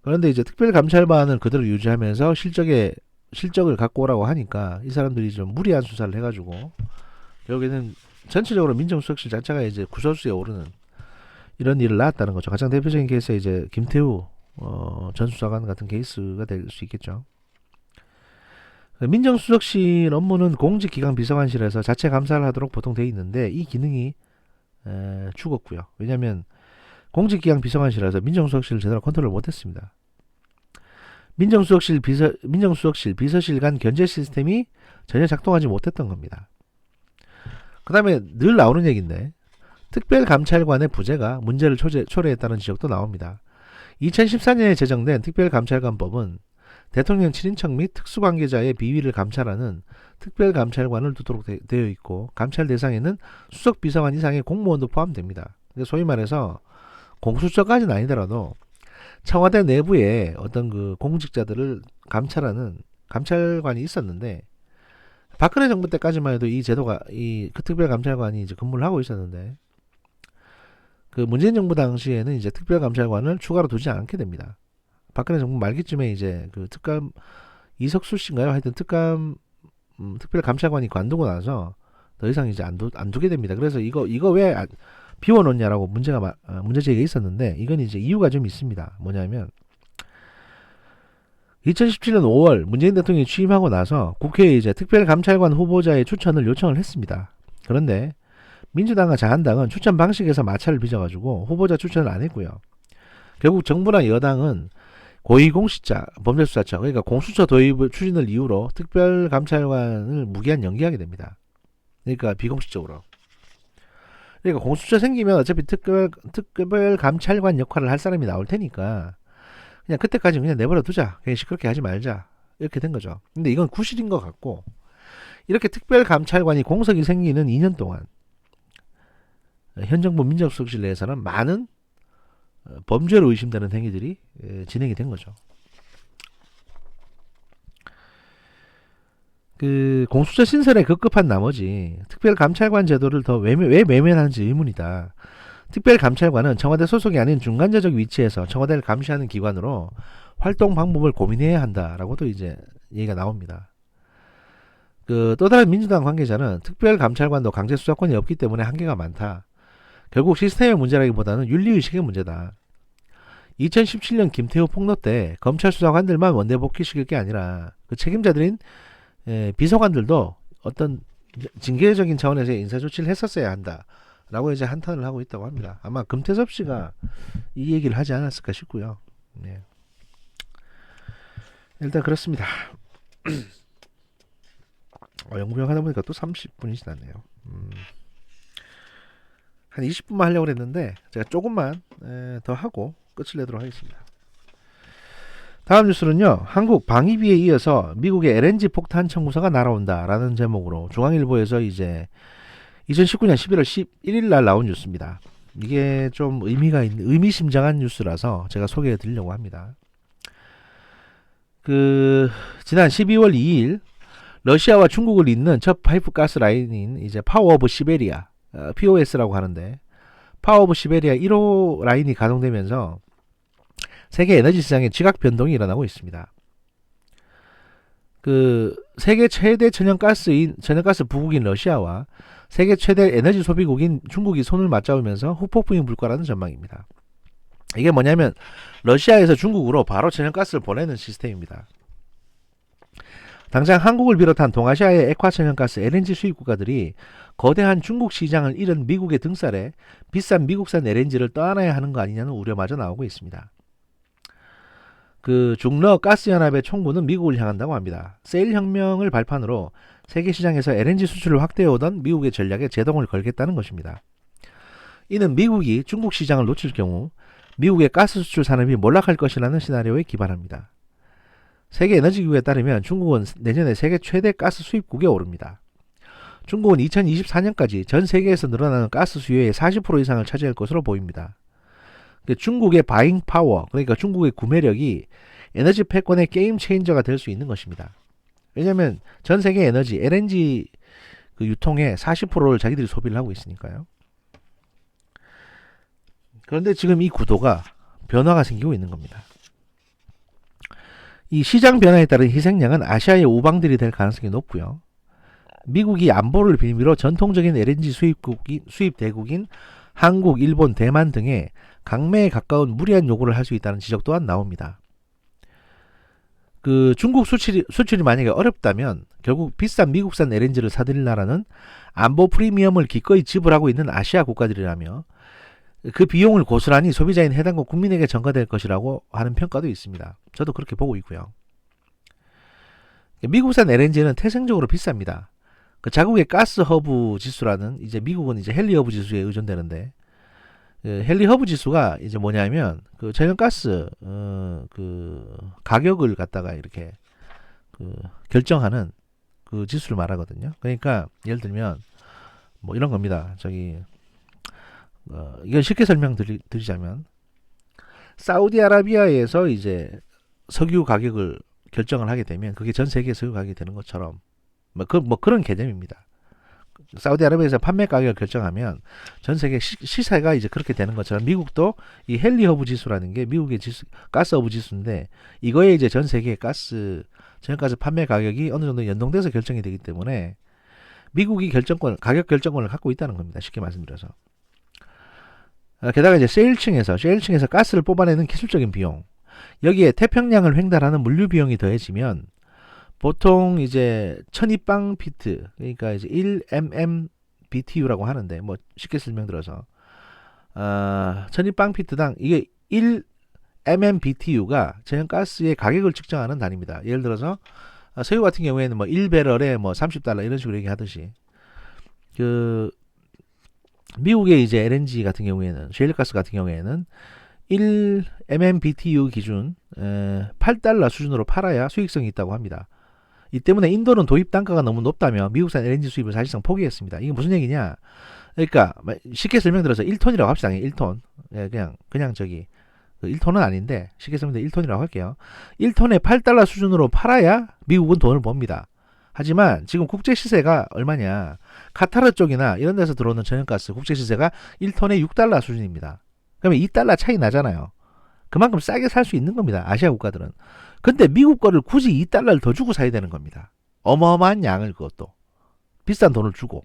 S1: 그런데 이제 특별감찰반을 그대로 유지하면서 실적을 갖고 오라고 하니까 이 사람들이 좀 무리한 수사를 해가지고 여기는 전체적으로 민정수석실 자체가 이제 구설수에 오르는 이런 일을 낳았다는 거죠. 가장 대표적인 케이스가 이제 김태우 전 수사관 같은 케이스가 될 수 있겠죠. 민정수석실 업무는 공직기강 비서관실에서 자체 감사를 하도록 보통 돼 있는데 이 기능이 죽었고요. 왜냐하면 공직기강 비서관실에서 민정수석실을 제대로 컨트롤을 못했습니다. 민정수석실 비서실 간 견제 시스템이 전혀 작동하지 못했던 겁니다. 그 다음에 늘 나오는 얘기인데 특별감찰관의 부재가 문제를 초래했다는 지적도 나옵니다. 2014년에 제정된 특별감찰관법은 대통령 친인척 및 특수관계자의 비위를 감찰하는 특별감찰관을 두도록 되어 있고 감찰 대상에는 수석비서관 이상의 공무원도 포함됩니다. 소위 말해서 공수처까지는 아니더라도 청와대 내부에 어떤 그 공직자들을 감찰하는 감찰관이 있었는데 박근혜 정부 때까지만 해도 이 제도가 그 특별감찰관이 이제 근무를 하고 있었는데 그 문재인 정부 당시에는 이제 특별감찰관을 추가로 두지 않게 됩니다. 박근혜 정부 말기쯤에 이제 그 특감 이석수 씨인가요? 하여튼 특별감찰관이 관두고 나서 더 이상 이제 안 두게 됩니다. 그래서 이거 왜 비워놓냐라고 문제 제기가 있었는데 이건 이제 이유가 좀 있습니다. 뭐냐면 2017년 5월 문재인 대통령이 취임하고 나서 국회에 이제 특별감찰관 후보자의 추천을 요청을 했습니다. 그런데 민주당과 자한당은 추천 방식에서 마찰을 빚어가지고 후보자 추천을 안 했고요. 결국 정부나 여당은 고위공직자 범죄수사처 그러니까 공수처 도입 추진을 이유로 특별감찰관을 무기한 연기하게 됩니다. 그러니까 비공식적으로. 그러니까 공수처 생기면 어차피 특별감찰관 역할을 할 사람이 나올 테니까 그냥 그때까지 그냥 내버려 두자. 그냥 시끄럽게 하지 말자. 이렇게 된 거죠. 근데 이건 구실인 것 같고 이렇게 특별감찰관이 공석이 생기는 2년 동안 현 정부 민정수석실 내에서는 많은 범죄로 의심되는 행위들이 진행이 된 거죠. 그 공수처 신설에 급급한 나머지 특별감찰관 제도를 왜 외면하는지 의문이다. 특별감찰관은 청와대 소속이 아닌 중간자적 위치에서 청와대를 감시하는 기관으로 활동 방법을 고민해야 한다라고도 이제 얘기가 나옵니다. 그 또 다른 민주당 관계자는 특별감찰관도 강제 수사권이 없기 때문에 한계가 많다. 결국 시스템의 문제라기보다는 윤리의식의 문제다. 2017년 김태우 폭로 때 검찰 수사관들만 원대 복귀시킬 게 아니라 그 책임자들인 비서관들도 어떤 징계적인 차원에서 인사 조치를 했었어야 한다라고 이제 한탄을 하고 있다고 합니다. 아마 금태섭 씨가 이 얘기를 하지 않았을까 싶고요. 네. 일단 그렇습니다. 영부영 하다 보니까 또 30분이 지났네요. 한 20분만 하려고 했는데 제가 조금만 더 하고 끝을 내도록 하겠습니다. 다음 뉴스는요. 한국 방위비에 이어서 미국의 LNG 폭탄 청구서가 날아온다라는 제목으로 중앙일보에서 이제 2019년 11월 11일 날 나온 뉴스입니다. 이게 좀 의미심장한 뉴스라서 제가 소개해 드리려고 합니다. 지난 12월 2일 러시아와 중국을 잇는 첫 파이프 가스 라인인 이제 파워 오브 시베리아 POS라고 하는데 파워 오브 시베리아 1호 라인이 가동되면서 세계 에너지 시장에 지각 변동이 일어나고 있습니다. 세계 최대 천연가스 부국인 러시아와 세계 최대 에너지 소비국인 중국이 손을 맞잡으면서 후폭풍이 불 거라는 전망입니다. 이게 뭐냐면 러시아에서 중국으로 바로 천연가스를 보내는 시스템입니다. 당장 한국을 비롯한 동아시아의 액화 천연가스 LNG 수입 국가들이 거대한 중국 시장을 잃은 미국의 등살에 비싼 미국산 LNG를 떠안아야 하는 거 아니냐는 우려마저 나오고 있습니다. 중러 가스연합의 총무는 미국을 향한다고 합니다. 세일 혁명을 발판으로 세계 시장에서 LNG 수출을 확대해오던 미국의 전략에 제동을 걸겠다는 것입니다. 이는 미국이 중국 시장을 놓칠 경우 미국의 가스 수출 산업이 몰락할 것이라는 시나리오에 기반합니다. 세계에너지기구에 따르면 중국은 내년에 세계 최대 가스 수입국에 오릅니다. 중국은 2024년까지 전 세계에서 늘어나는 가스 수요의 40% 이상을 차지할 것으로 보입니다. 중국의 바잉 파워, 그러니까 중국의 구매력이 에너지 패권의 게임 체인저가 될 수 있는 것입니다. 왜냐하면 전 세계 에너지, LNG 유통의 40%를 자기들이 소비를 하고 있으니까요. 그런데 지금 이 구도가 변화가 생기고 있는 겁니다. 이 시장 변화에 따른 희생양은 아시아의 우방들이 될 가능성이 높고요. 미국이 안보를 빌미로 전통적인 LNG 수입 대국인 한국, 일본, 대만 등의 강매에 가까운 무리한 요구를 할 수 있다는 지적 또한 나옵니다. 중국 수출이 만약에 어렵다면 결국 비싼 미국산 LNG를 사들일 나라는 안보 프리미엄을 기꺼이 지불하고 있는 아시아 국가들이라며 그 비용을 고스란히 소비자인 해당국 국민에게 전가될 것이라고 하는 평가도 있습니다. 저도 그렇게 보고 있고요. 미국산 LNG는 태생적으로 비쌉니다. 자국의 가스 허브 지수라는 이제 미국은 이제 헨리 허브 지수에 의존되는데 헨리 허브 지수가 이제 뭐냐면 천연가스 가격을 갖다가 이렇게 결정하는 지수를 말하거든요. 그러니까 예를 들면 뭐 이런 겁니다. 이건 쉽게 설명드리자면 사우디아라비아에서 이제 석유 가격을 결정을 하게 되면 그게 전 세계 석유 가격이 되는 것처럼 뭐 그런 개념입니다. 사우디아라비아에서 판매 가격을 결정하면 전 세계 시세가 이제 그렇게 되는 것처럼 미국도 이 헨리 허브 지수라는 게 미국의 가스 허브 지수인데 이거에 이제 전 세계 천연가스 판매 가격이 어느 정도 연동돼서 결정이 되기 때문에 미국이 가격 결정권을 갖고 있다는 겁니다. 쉽게 말씀드려서. 게다가 이제 셰일층에서 가스를 뽑아내는 기술적인 비용, 여기에 태평양을 횡단하는 물류 비용이 더해지면 보통 이제 1002방피트, 그러니까 이제 1mmBTU라고 하는데 뭐 쉽게 설명드려서 1002방피트당 이게 1mmBTU가 천연가스의 가격을 측정하는 단위입니다. 예를 들어서 석유 같은 경우에는 뭐 1배럴에 뭐 $30 이런 식으로 얘기하듯이 미국의 이제 LNG 같은 경우에는 셰일가스 같은 경우에는 1mmBTU 기준 $8 수준으로 팔아야 수익성이 있다고 합니다. 이 때문에 인도는 도입 단가가 너무 높다며 미국산 LNG 수입을 사실상 포기했습니다. 이게 무슨 얘기냐? 그러니까 쉽게 설명드려서 1톤이라고 합시다. 1톤. 그냥 1톤은 아닌데 쉽게 설명드려 1톤이라고 할게요. 1톤에 $8 수준으로 팔아야 미국은 돈을 법니다. 하지만 지금 국제 시세가 얼마냐? 카타르 쪽이나 이런 데서 들어오는 천연가스 국제 시세가 1톤에 $6 수준입니다. 그러면 $2 차이 나잖아요. 그만큼 싸게 살 수 있는 겁니다. 아시아 국가들은. 근데 미국 거를 굳이 $2를 더 주고 사야 되는 겁니다. 어마어마한 양을 그것도. 비싼 돈을 주고.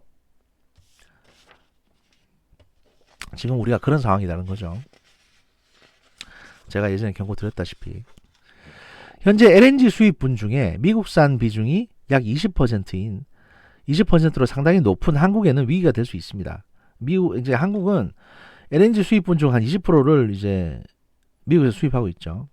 S1: 지금 우리가 그런 상황이라는 거죠. 제가 예전에 경고 드렸다시피 현재 LNG 수입분 중에 미국산 비중이 약 20%인 20%로 상당히 높은 한국에는 위기가 될 수 있습니다. 이제 한국은 LNG 수입분 중 한 20%를 이제 미국에서 수입하고 있죠.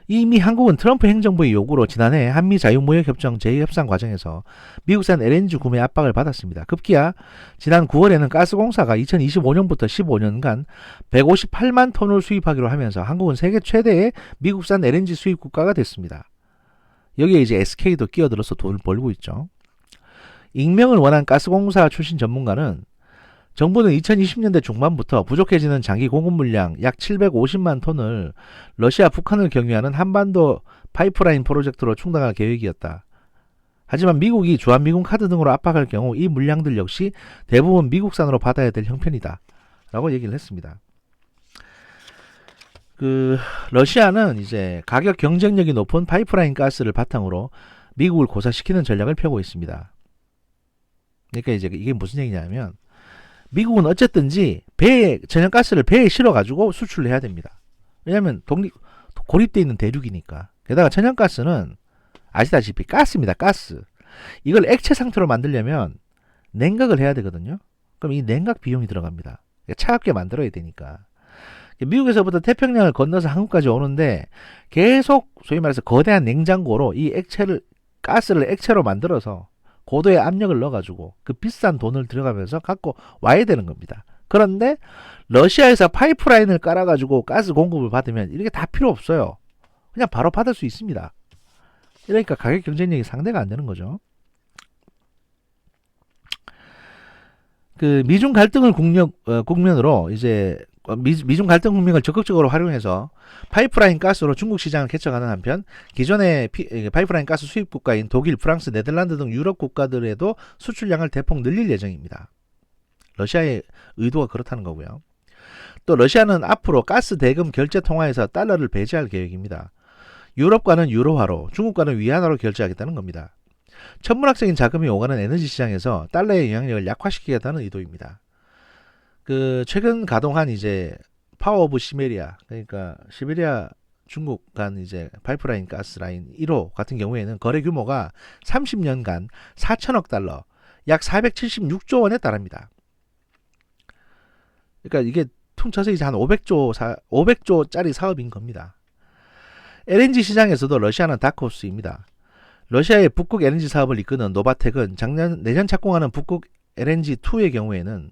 S1: 이미 한국은 트럼프 행정부의 요구로 지난해 한미 자유무역협정 제2협상 과정에서 미국산 LNG 구매 압박을 받았습니다. 급기야 지난 9월에는 가스공사가 2025년부터 15년간 158만 톤을 수입하기로 하면서 한국은 세계 최대의 미국산 LNG 수입 국가가 됐습니다. 여기에 이제 SK도 끼어들어서 돈을 벌고 있죠. 익명을 원한 가스공사 출신 전문가는 정부는 2020년대 중반부터 부족해지는 장기 공급 물량 약 750만 톤을 러시아, 북한을 경유하는 한반도 파이프라인 프로젝트로 충당할 계획이었다. 하지만 미국이 주한미군 카드 등으로 압박할 경우 이 물량들 역시 대부분 미국산으로 받아야 될 형편이다. 라고 얘기를 했습니다. 러시아는 이제 가격 경쟁력이 높은 파이프라인 가스를 바탕으로 미국을 고사시키는 전략을 펴고 있습니다. 그러니까 이제 이게 무슨 얘기냐면 미국은 어쨌든지 천연가스를 배에 실어가지고 수출을 해야 됩니다. 왜냐하면 고립되어 있는 대륙이니까. 게다가 천연가스는 아시다시피 가스입니다. 가스. 이걸 액체 상태로 만들려면 냉각을 해야 되거든요. 그럼 이 냉각 비용이 들어갑니다. 차갑게 만들어야 되니까. 미국에서부터 태평양을 건너서 한국까지 오는데 계속 소위 말해서 거대한 냉장고로 이 가스를 액체로 만들어서 고도의 압력을 넣어가지고 그 비싼 돈을 들여가면서 갖고 와야 되는 겁니다. 그런데 러시아에서 파이프라인을 깔아가지고 가스 공급을 받으면 이렇게 다 필요 없어요. 그냥 바로 받을 수 있습니다. 그러니까 가격 경쟁력이 상대가 안 되는 거죠. 미중 갈등을 국면으로 이제 미중 갈등 국면을 적극적으로 활용해서 파이프라인 가스로 중국 시장을 개척하는 한편 기존의 파이프라인 가스 수입 국가인 독일, 프랑스, 네덜란드 등 유럽 국가들에도 수출량을 대폭 늘릴 예정입니다. 러시아의 의도가 그렇다는 거고요. 또 러시아는 앞으로 가스 대금 결제 통화에서 달러를 배제할 계획입니다. 유럽과는 유로화로, 중국과는 위안화로 결제하겠다는 겁니다. 천문학적인 자금이 오가는 에너지 시장에서 달러의 영향력을 약화시키겠다는 의도입니다. 최근 가동한 이제 파워 오브 시베리아, 그러니까 시베리아 중국 간 이제 파이프라인 가스 라인 1호 같은 경우에는 거래 규모가 30년간 4천억 달러, 약 476조 원에 달합니다. 그러니까 이게 퉁쳐서 이제 한 500조짜리 사업인 겁니다. LNG 시장에서도 러시아는 다크호스입니다. 러시아의 북극 LNG 사업을 이끄는 노바텍은 내년 착공하는 북극 LNG2의 경우에는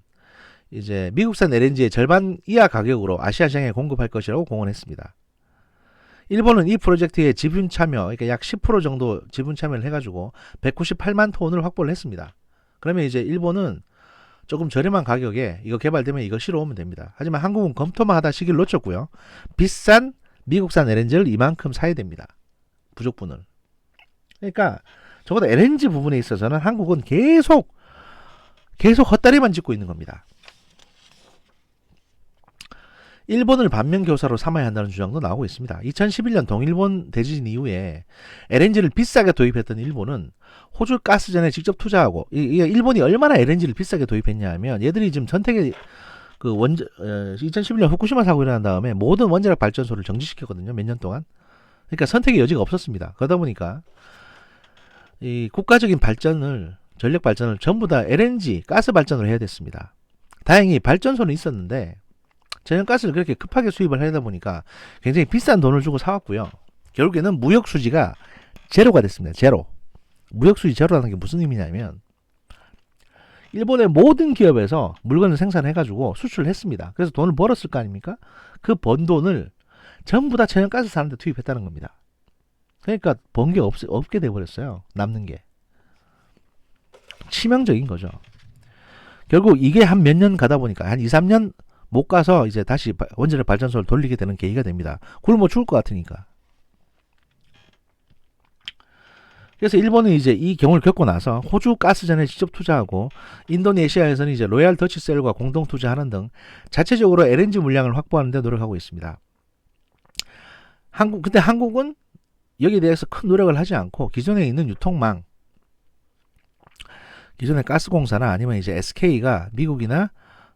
S1: 이제 미국산 LNG의 절반 이하 가격으로 아시아 시장에 공급할 것이라고 공언했습니다. 일본은 이 프로젝트에 지분 참여, 그러니까 약 10% 정도 지분 참여를 해가지고 198만 톤을 확보를 했습니다. 그러면 이제 일본은 조금 저렴한 가격에 이거 개발되면 이거 실어오면 됩니다. 하지만 한국은 검토만 하다 시기를 놓쳤고요. 비싼 미국산 LNG를 이만큼 사야 됩니다. 부족분을. 그러니까 적어도 LNG 부분에 있어서는 한국은 계속 헛다리만 짚고 있는 겁니다. 일본을 반면교사로 삼아야 한다는 주장도 나오고 있습니다. 2011년 동일본 대지진 이후에 LNG를 비싸게 도입했던 일본은 호주 가스전에 직접 투자하고, 일본이 얼마나 LNG를 비싸게 도입했냐 하면 얘들이 지금 전택에 2011년 후쿠시마 사고 일어난 다음에 모든 원자력 발전소를 정지시켰거든요. 몇 년 동안. 그러니까 선택의 여지가 없었습니다. 그러다 보니까 이 국가적인 전력 발전을 전부 다 LNG 가스 발전으로 해야 됐습니다. 다행히 발전소는 있었는데 천연가스를 그렇게 급하게 수입을 하다 보니까 굉장히 비싼 돈을 주고 사왔고요. 결국에는 무역수지가 제로가 됐습니다. 제로. 무역수지 제로라는 게 무슨 의미냐면 일본의 모든 기업에서 물건을 생산해가지고 수출을 했습니다. 그래서 돈을 벌었을 거 아닙니까? 그 번 돈을 전부 다 천연가스 사는데 투입했다는 겁니다. 그러니까 번 게 없게 돼버렸어요. 남는 게. 치명적인 거죠. 결국 이게 한 몇 년 가다 보니까 한 2, 3년 못 가서 이제 다시 원자력 발전소를 돌리게 되는 계기가 됩니다. 굶어 죽을 것 같으니까. 그래서 일본은 이제 이 경우를 겪고 나서 호주 가스전에 직접 투자하고 인도네시아에서는 이제 로얄 더치셀과 공동 투자하는 등 자체적으로 LNG 물량을 확보하는 데 노력하고 있습니다. 근데 한국은 여기에 대해서 큰 노력을 하지 않고 기존에 있는 유통망, 기존의 가스공사나 아니면 이제 SK가 미국이나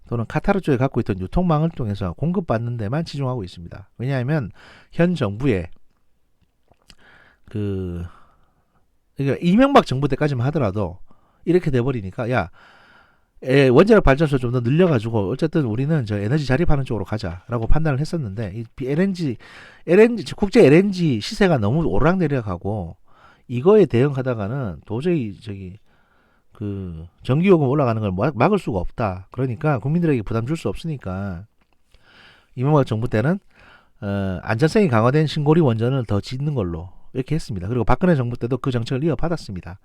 S1: 또는 카타르 쪽에 갖고 있던 유통망을 통해서 공급받는 데만 치중하고 있습니다. 왜냐하면 현 정부의 그러니까 이명박 정부 때까지만 하더라도 이렇게 돼버리니까 야 원자력 발전소 좀 더 늘려가지고 어쨌든 우리는 저 에너지 자립하는 쪽으로 가자라고 판단을 했었는데 이 LNG 국제 LNG 시세가 너무 오르락내리락하고 이거에 대응하다가는 도저히 저기 그 전기요금 올라가는 걸 막을 수가 없다. 그러니까 국민들에게 부담 줄 수 없으니까 이명박 정부 때는 안전성이 강화된 신고리 원전을 더 짓는 걸로 이렇게 했습니다. 그리고 박근혜 정부 때도 그 정책을 이어받았습니다.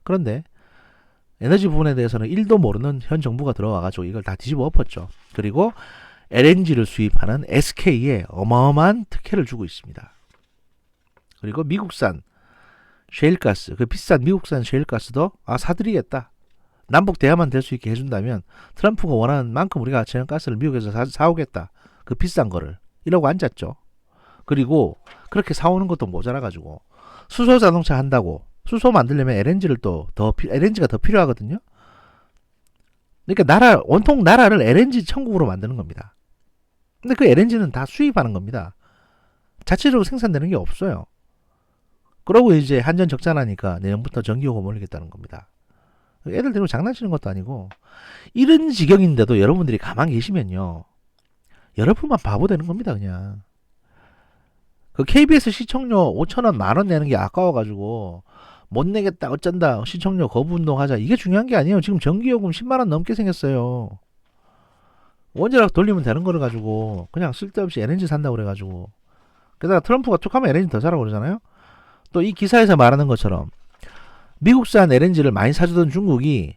S1: 그런데 에너지 부분에 대해서는 1도 모르는 현 정부가 들어와가지고 이걸 다 뒤집어 엎었죠. 그리고 LNG를 수입하는 SK에 어마어마한 특혜를 주고 있습니다. 그리고 미국산 셰일가스, 그 비싼 미국산 셰일가스도 사드리겠다. 남북 대화만 될 수 있게 해준다면 트럼프가 원하는 만큼 우리가 천연가스를 미국에서 사오겠다. 그 비싼 거를 이러고 앉았죠. 그리고 그렇게 사오는 것도 모자라가지고 수소 자동차 한다고 수소 만들려면 LNG가 더 필요하거든요. 그러니까 온통 나라를 LNG 천국으로 만드는 겁니다. 근데 그 LNG는 다 수입하는 겁니다. 자체적으로 생산되는 게 없어요. 그러고 이제 한전 적자나니까 내년부터 전기요금 올리겠다는 겁니다. 애들 데리고 장난치는 것도 아니고 이런 지경인데도 여러분들이 가만히 계시면요. 여러분만 바보 되는 겁니다, 그냥. 그 KBS 시청료 5,000원, 만원 내는 게 아까워가지고 못 내겠다, 어쩐다, 시청료 거부 운동하자. 이게 중요한 게 아니에요. 지금 전기요금 10만원 넘게 생겼어요. 원자력 돌리면 되는 거를 가지고 그냥 쓸데없이 LNG 산다고 그래가지고. 게다가 트럼프가 툭하면 LNG 더 사라고 그러잖아요. 또 이 기사에서 말하는 것처럼 미국산 LNG를 많이 사주던 중국이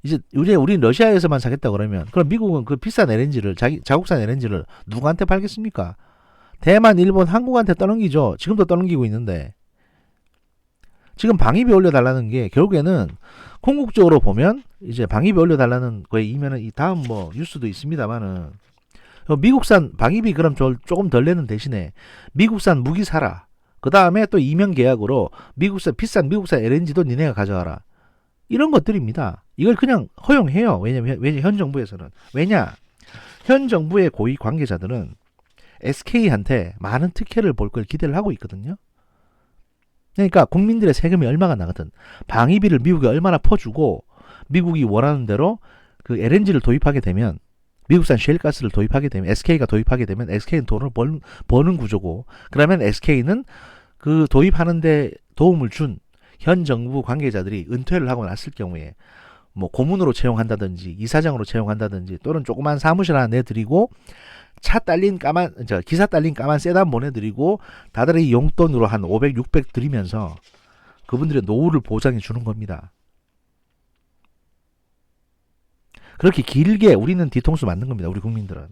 S1: 이제 우리 러시아에서만 사겠다 그러면 그럼 미국은 그 비싼 LNG를 자국산 LNG를 누구한테 팔겠습니까? 대만, 일본, 한국한테 떠넘기죠. 지금도 떠넘기고 있는데 지금 방위비 올려달라는 게 결국에는 궁극적으로 보면 이제 방위비 올려달라는 거에 이면은 이 다음 뭐 뉴스도 있습니다만은 미국산 방위비 그럼 조금 덜 내는 대신에 미국산 무기 사라. 그 다음에 또 이면 계약으로 비싼 미국산 LNG도 니네가 가져와라. 이런 것들입니다. 이걸 그냥 허용해요. 왜냐면 현 정부에서는. 현 정부의 고위 관계자들은 SK한테 많은 특혜를 볼 걸 기대를 하고 있거든요. 그러니까 국민들의 세금이 얼마가 나거든. 방위비를 미국에 얼마나 퍼주고 미국이 원하는 대로 그 LNG를 도입하게 되면 미국산 셰일가스를 도입하게 되면 SK가 도입하게 되면 SK는 돈을 버는 구조고 그러면 SK는 그 도입하는데 도움을 준 현 정부 관계자들이 은퇴를 하고 났을 경우에 뭐 고문으로 채용한다든지 이사장으로 채용한다든지 또는 조그만 사무실 하나 내드리고 기사 딸린 까만 세단 보내드리고 다들 이 용돈으로 한 500, 600 드리면서 그분들의 노후를 보장해 주는 겁니다. 그렇게 길게 우리는 뒤통수 맞는 겁니다. 우리 국민들은.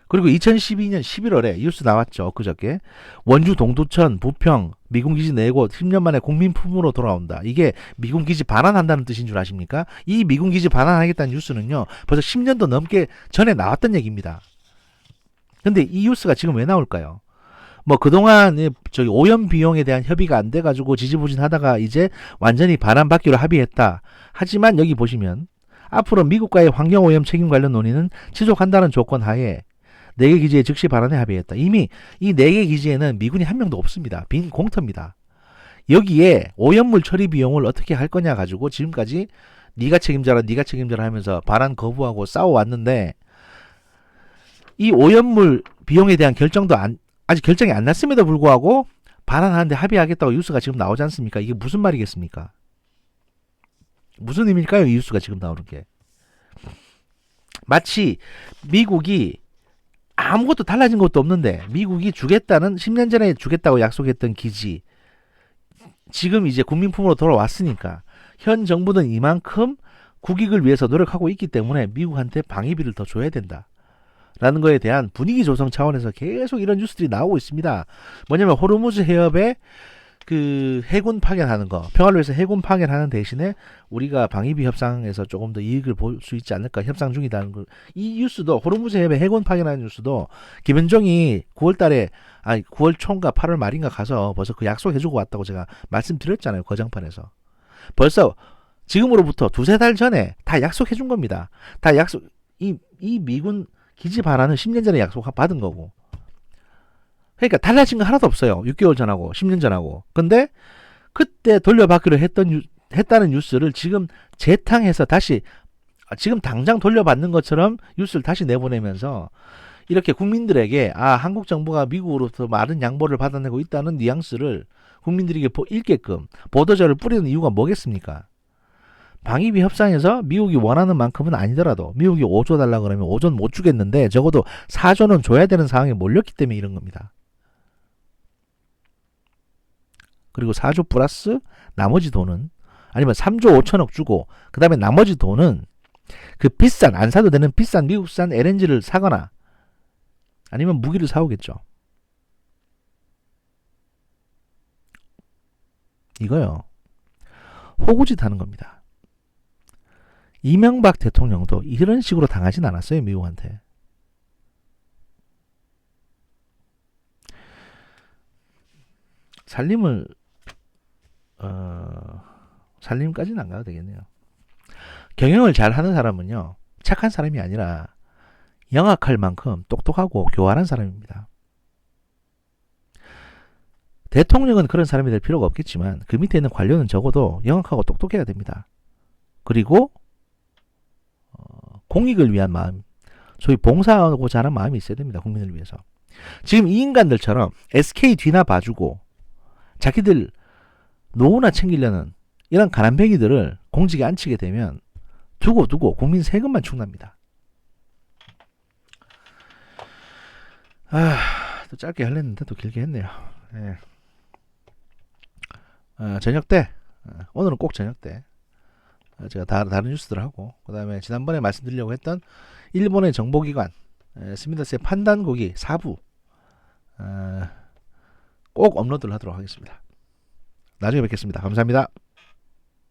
S1: 그리고 2012년 11월에 뉴스 나왔죠. 엊그저께 원주 동두천 부평 미군기지 4곳 10년 만에 국민품으로 돌아온다. 이게 미군기지 반환한다는 뜻인 줄 아십니까? 이 미군기지 반환하겠다는 뉴스는요. 벌써 10년도 넘게 전에 나왔던 얘기입니다. 근데 이 뉴스가 지금 왜 나올까요? 뭐 그동안 저기 오염 비용에 대한 협의가 안 돼가지고 지지부진하다가 이제 완전히 반환받기로 합의했다. 하지만 여기 보시면 앞으로 미국과의 환경오염 책임 관련 논의는 지속한다는 조건 하에 4개 기지에 즉시 반환에 합의했다. 이미 이 4개 기지에는 미군이 한 명도 없습니다. 빈 공터입니다. 여기에 오염물 처리 비용을 어떻게 할 거냐 가지고 지금까지 네가 책임져라 하면서 반환 거부하고 싸워왔는데 이 오염물 비용에 대한 결정도 아직 결정이 안 났음에도 불구하고 반환하는데 합의하겠다고 뉴스가 지금 나오지 않습니까? 이게 무슨 말이겠습니까? 무슨 의미일까요? 이 뉴스가 지금 나오는 게. 마치 미국이 아무것도 달라진 것도 없는데 미국이 주겠다는 10년 전에 주겠다고 약속했던 기지 지금 이제 국민품으로 돌아왔으니까 현 정부는 이만큼 국익을 위해서 노력하고 있기 때문에 미국한테 방위비를 더 줘야 된다. 라는 거에 대한 분위기 조성 차원에서 계속 이런 뉴스들이 나오고 있습니다. 뭐냐면 호르무즈 해협에 그 해군 파견하는 거, 평화를 위해서 해군 파견하는 대신에 우리가 방위비 협상에서 조금 더 이익을 볼 수 있지 않을까 협상 중이다는 거. 이 뉴스도 호르무즈 해협에 해군 파견하는 뉴스도 김현종이 9월 초인가 8월 말인가 가서 벌써 그 약속해주고 왔다고 제가 말씀드렸잖아요. 거장판에서. 벌써 지금으로부터 2-3달 전에 다 약속해준 겁니다. 이 미군 기지 반환은 10년 전에 약속 받은 거고. 그러니까 달라진 거 하나도 없어요. 6개월 전하고 10년 전하고. 근데 그때 돌려받기로 했다는 뉴스를 지금 재탕해서 다시 지금 당장 돌려받는 것처럼 뉴스를 다시 내보내면서 이렇게 국민들에게 한국 정부가 미국으로부터 많은 양보를 받아내고 있다는 뉘앙스를 국민들에게 읽게끔 보도자를 뿌리는 이유가 뭐겠습니까? 방위비 협상에서 미국이 원하는 만큼은 아니더라도 미국이 5조 달라 그러면 5조는 못 주겠는데 적어도 4조는 줘야 되는 상황에 몰렸기 때문에 이런 겁니다. 그리고 4조 플러스 나머지 돈은 아니면 3조 5천억 주고 그 다음에 나머지 돈은 그 비싼 안 사도 되는 비싼 미국산 LNG를 사거나 아니면 무기를 사오겠죠. 이거요. 호구짓 하는 겁니다. 이명박 대통령도 이런 식으로 당하진 않았어요. 미국한테. 살림까지는 안 가도 되겠네요. 경영을 잘하는 사람은요. 착한 사람이 아니라 영악할 만큼 똑똑하고 교활한 사람입니다. 대통령은 그런 사람이 될 필요가 없겠지만 그 밑에 있는 관료는 적어도 영악하고 똑똑해야 됩니다. 그리고 공익을 위한 마음, 소위 봉사하고자 하는 마음이 있어야 됩니다. 국민을 위해서. 지금 이 인간들처럼 SK 뒤나 봐주고 자기들 노후나 챙기려는 이런 가난뱅이들을 공직에 앉히게 되면 두고 국민 세금만 축납니다. 또 짧게 하려는데 또 길게 했네요. 네. 저녁 때 오늘은 꼭 저녁 때 제가 다른 뉴스들을 하고 그 다음에 지난번에 말씀드리려고 했던 일본의 정보기관 스미다스의 판단고기 4부 꼭 업로드를 하도록 하겠습니다. 나중에 뵙겠습니다. 감사합니다.